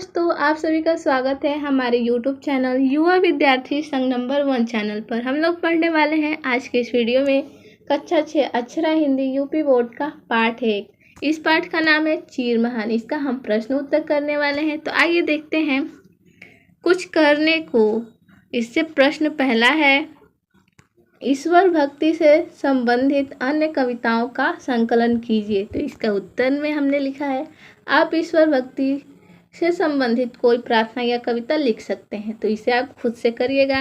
दोस्तों, आप सभी का स्वागत है हमारे YouTube चैनल युवा विद्यार्थी संघ नंबर 1 चैनल पर। हम लोग पढ़ने वाले हैं आज के इस वीडियो में कक्षा 6 अक्षरा हिंदी यूपी बोर्ड का पाठ 1। इस पाठ का नाम है चीर महान। इसका हम प्रश्न उत्तर करने वाले हैं। तो आइए देखते हैं कुछ करने को। इससे प्रश्न पहला है, ईश्वर भक्ति से संबंधित अन्य कविताओं का संकलन कीजिए। तो इसका उत्तर में हमने लिखा है, आप ईश्वर भक्ति से संबंधित कोई प्रार्थना या कविता लिख सकते हैं। तो इसे आप खुद से करिएगा।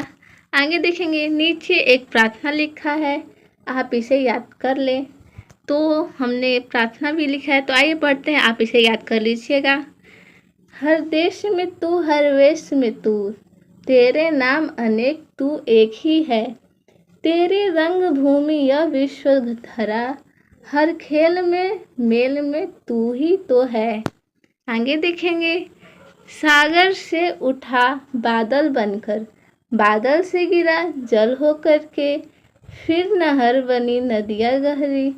आगे देखेंगे, नीचे एक प्रार्थना लिखा है, आप इसे याद कर लें। तो हमने प्रार्थना भी लिखा है, तो आइए पढ़ते हैं, आप इसे याद कर लीजिएगा। हर देश में तू, हर वेश में तू, तेरे नाम अनेक, तू एक ही है। तेरे रंग भूमि यह विश्व धरा, हर खेल में मेल में तू ही तो है। आगे देखेंगे, सागर से उठा बादल बनकर, बादल से गिरा जल हो करके, फिर नहर बनी नदियाँ गहरी,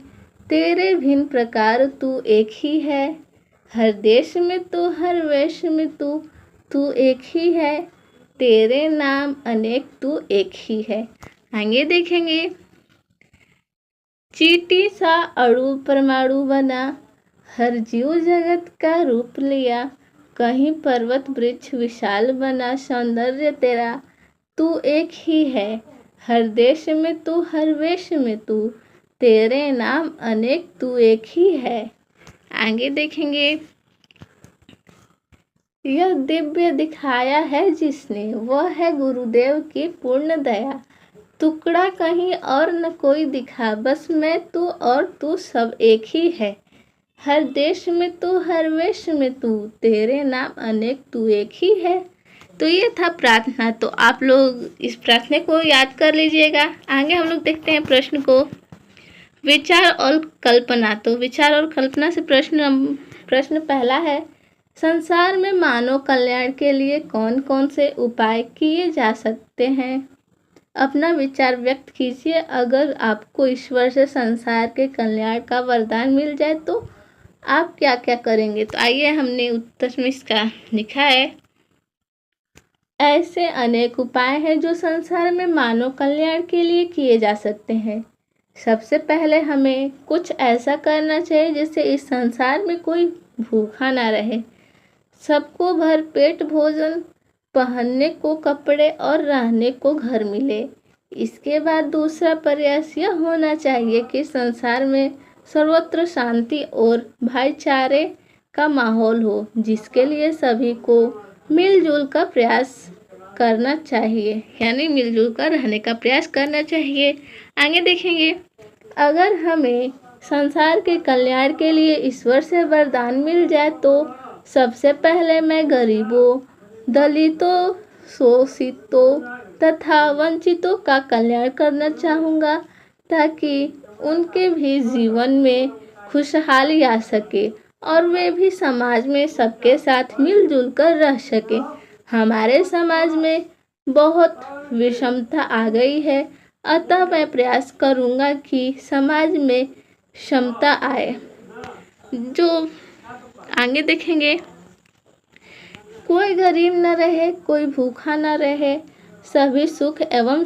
तेरे भिन्न प्रकार तू एक ही है। हर देश में तू, हर वेश में तू, तू एक ही है। तेरे नाम अनेक, तू एक ही है। आगे देखेंगे, चींटी सा अणु परमाणु बना, हर जीव जगत का रूप लिया, कहीं पर्वत वृक्ष विशाल बना, सौंदर्य तेरा तू एक ही है। हर देश में तू, हर वेश में तू, तेरे नाम अनेक, तू एक ही है। आगे देखेंगे, यह दिव्य दिखाया है जिसने, वह है गुरुदेव की पूर्ण दया। टुकड़ा कहीं और न कोई दिखा, बस मैं तू और तू सब एक ही है। हर देश में तू, हर वेश में तू, तेरे नाम अनेक, तू एक ही है। तो ये था प्रार्थना। तो आप लोग इस प्रार्थना को याद कर लीजिएगा। आगे हम लोग देखते हैं प्रश्न को, विचार और कल्पना। तो विचार और कल्पना से प्रश्न पहला है, संसार में मानव कल्याण के लिए कौन कौन से उपाय किए जा सकते हैं। अपना विचार व्यक्त कीजिए। अगर आपको ईश्वर से संसार के कल्याण का वरदान मिल जाए तो आप क्या क्या करेंगे। तो आइए, हमने उत्तर में इसका लिखा है, ऐसे अनेक उपाय हैं जो संसार में मानव कल्याण के लिए किए जा सकते हैं। सबसे पहले हमें कुछ ऐसा करना चाहिए जिससे इस संसार में कोई भूखा ना रहे, सबको भरपेट भोजन, पहनने को कपड़े और रहने को घर मिले। इसके बाद दूसरा प्रयास यह होना चाहिए कि संसार में सर्वत्र शांति और भाईचारे का माहौल हो, जिसके लिए सभी को मिलजुल कर प्रयास करना चाहिए, यानी मिलजुल कर रहने का प्रयास करना चाहिए। आगे देखेंगे, अगर हमें संसार के कल्याण के लिए ईश्वर से वरदान मिल जाए तो सबसे पहले मैं गरीबों, दलितों, शोषितों तथा वंचितों का कल्याण करना चाहूँगा, ताकि उनके भी जीवन में खुशहाली आ सके और वे भी समाज में सबके साथ मिलजुल कर रह सके। हमारे समाज में बहुत विषमता आ गई है, अतः मैं प्रयास करूँगा कि समाज में समता आए। जो आगे देखेंगे, कोई गरीब न रहे, कोई भूखा न रहे, सभी सुख एवं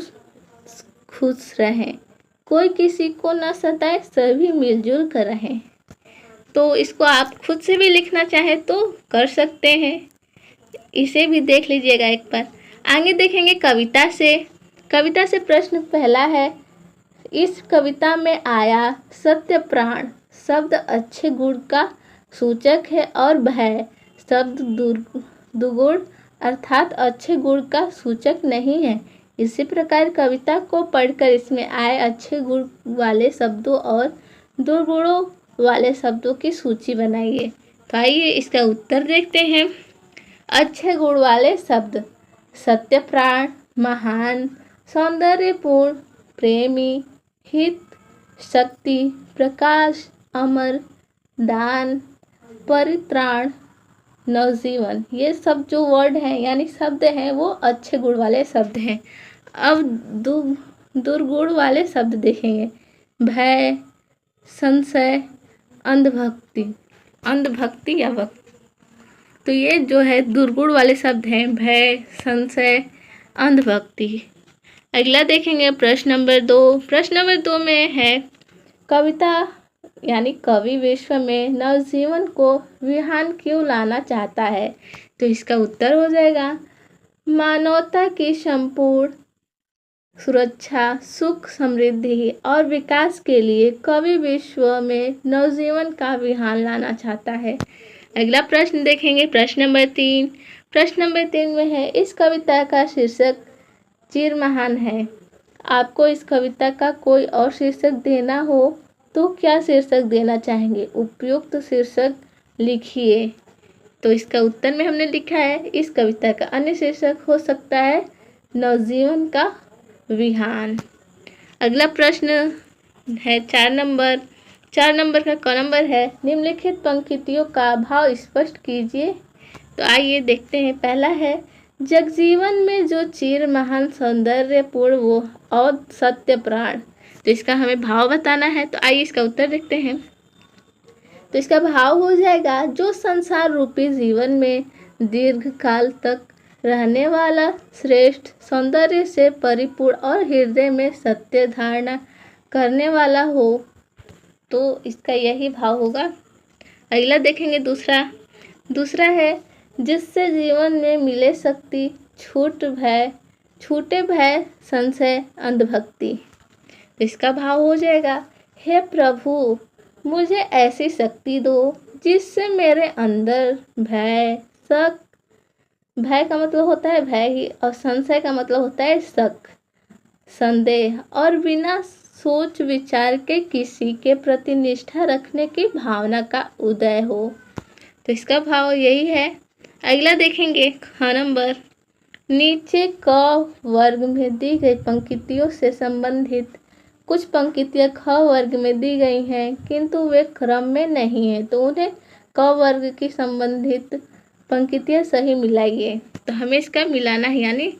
खुश रहें, कोई किसी को न सताए, सभी मिलजुल कर रहें। तो इसको आप खुद से भी लिखना चाहें तो कर सकते हैं, इसे भी देख लीजिएगा एक बार। आगे देखेंगे, कविता से प्रश्न पहला है, इस कविता में आया सत्य प्राण शब्द अच्छे गुण का सूचक है और भय शब्द दुगुण अर्थात अच्छे गुण का सूचक नहीं है। इसी प्रकार कविता को पढ़कर इसमें आए अच्छे गुण वाले शब्दों और दुर्गुणों वाले शब्दों की सूची बनाइए। तो आइए इसका उत्तर देखते हैं। अच्छे गुण वाले शब्द, सत्य प्राण, महान, सौंदर्यपूर्ण, प्रेमी, हित, शक्ति, प्रकाश, अमर, दान, परित्राण, नवजीवन, ये सब जो वर्ड हैं यानी शब्द हैं वो अच्छे गुण वाले शब्द हैं। अब दुर्गुण वाले शब्द देखेंगे, भय, संशय, अंधभक्ति या भक्ति, तो ये जो है दुर्गुण वाले शब्द हैं भय, संशय, अंधभक्ति। अगला देखेंगे प्रश्न नंबर 2। प्रश्न नंबर 2 में है कविता यानी कवि विश्व में नवजीवन को विहान क्यों लाना चाहता है। तो इसका उत्तर हो जाएगा मानवता की संपूर्ण सुरक्षा, सुख, समृद्धि और विकास के लिए कवि विश्व में नवजीवन का विहान लाना चाहता है। अगला प्रश्न देखेंगे प्रश्न नंबर 3। प्रश्न नंबर 3 में है इस कविता का शीर्षक चिर महान है। आपको इस कविता का कोई और शीर्षक देना हो तो क्या शीर्षक देना चाहेंगे? उपयुक्त शीर्षक लिखिए। तो इसका उत्तर में हमने लिखा है इस कविता का अन्य शीर्षक हो सकता है नवजीवन का विहान। अगला प्रश्न है 4 नंबर। 4 नंबर का क नंबर है निम्नलिखित पंक्तियों का भाव स्पष्ट कीजिए। तो आइए देखते हैं। पहला है जगजीवन में जो चिर महान सौंदर्यपूर्ण वो और सत्य प्राण। तो इसका हमें भाव बताना है। तो आइए इसका उत्तर देखते हैं। तो इसका भाव हो जाएगा जो संसार रूपी जीवन में दीर्घ काल तक रहने वाला श्रेष्ठ सौंदर्य से परिपूर्ण और हृदय में सत्य धारणा करने वाला हो। तो इसका यही भाव होगा। अगला देखेंगे दूसरा है जिससे जीवन में मिले शक्ति, छूटे भय, संशय, अंधभक्ति। इसका भाव हो जाएगा हे प्रभु मुझे ऐसी शक्ति दो जिससे मेरे अंदर भय का मतलब होता है भय ही, और संशय का मतलब होता है शक, संदेह और बिना सोच विचार के किसी के प्रति निष्ठा रखने की भावना का उदय हो। तो इसका भाव यही है। अगला देखेंगे ख नंबर। नीचे क वर्ग में दी गई पंक्तियों से संबंधित कुछ पंक्तियाँ ख वर्ग में दी गई हैं किंतु वे क्रम में नहीं हैं, तो उन्हें क वर्ग की संबंधित पंक्तियाँ सही मिलाइए। तो हमें इसका मिलाना है यानी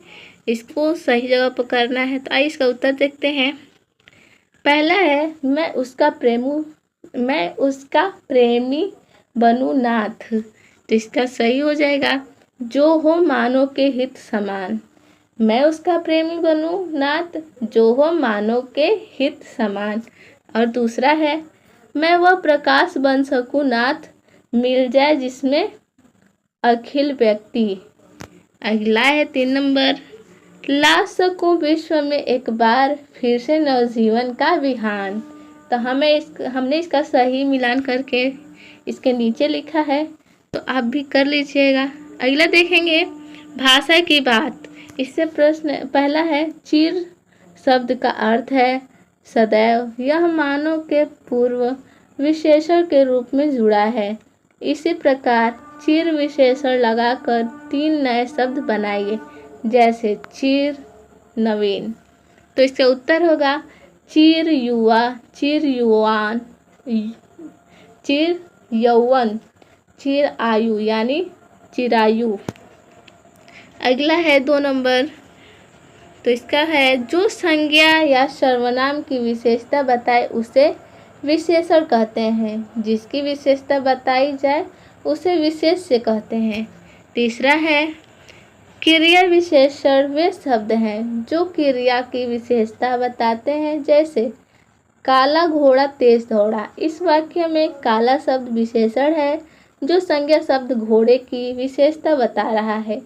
इसको सही जगह पर करना है। तो आइए इसका उत्तर देखते हैं। पहला है मैं उसका प्रेमी बनूं नाथ। तो इसका सही हो जाएगा जो हो मानव के हित समान। मैं उसका प्रेमी बनूं नाथ जो हो मानव के हित समान। और दूसरा है मैं वह प्रकाश बन सकूं नाथ मिल जाए जिसमें अखिल व्यक्ति। अगला है 3 नंबर। ला सकूं विश्व में एक बार फिर से नवजीवन का विहान। तो हमने इसका सही मिलान करके इसके नीचे लिखा है, तो आप भी कर लीजिएगा। अगला देखेंगे भाषा की बात। इससे प्रश्न पहला है चिर शब्द का अर्थ है सदैव। यह मानव के पूर्व विशेषण के रूप में जुड़ा है। इसी प्रकार चिर विशेषण लगाकर 3 नए शब्द बनाइए जैसे चिर नवीन। तो इसका उत्तर होगा चिर युवा, चिर युवान, चिर यौवन, चिर आयु यानी चिरायु। अगला है 2 नंबर। तो इसका है जो संज्ञा या सर्वनाम की विशेषता बताए उसे विशेषण कहते हैं। जिसकी विशेषता बताई जाए उसे विशेष्य कहते हैं। तीसरा है क्रिया विशेषण वे शब्द हैं जो क्रिया की विशेषता बताते हैं जैसे काला घोड़ा तेज दौड़ा। इस वाक्य में काला शब्द विशेषण है जो संज्ञा शब्द घोड़े की विशेषता बता रहा है।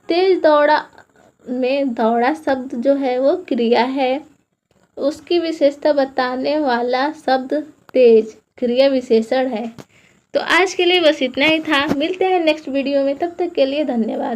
तेज दौड़ा में दौड़ा शब्द जो है वो क्रिया है, उसकी विशेषता बताने वाला शब्द तेज क्रिया विशेषण है। तो आज के लिए बस इतना ही था। मिलते हैं नेक्स्ट वीडियो में, तब तक के लिए धन्यवाद।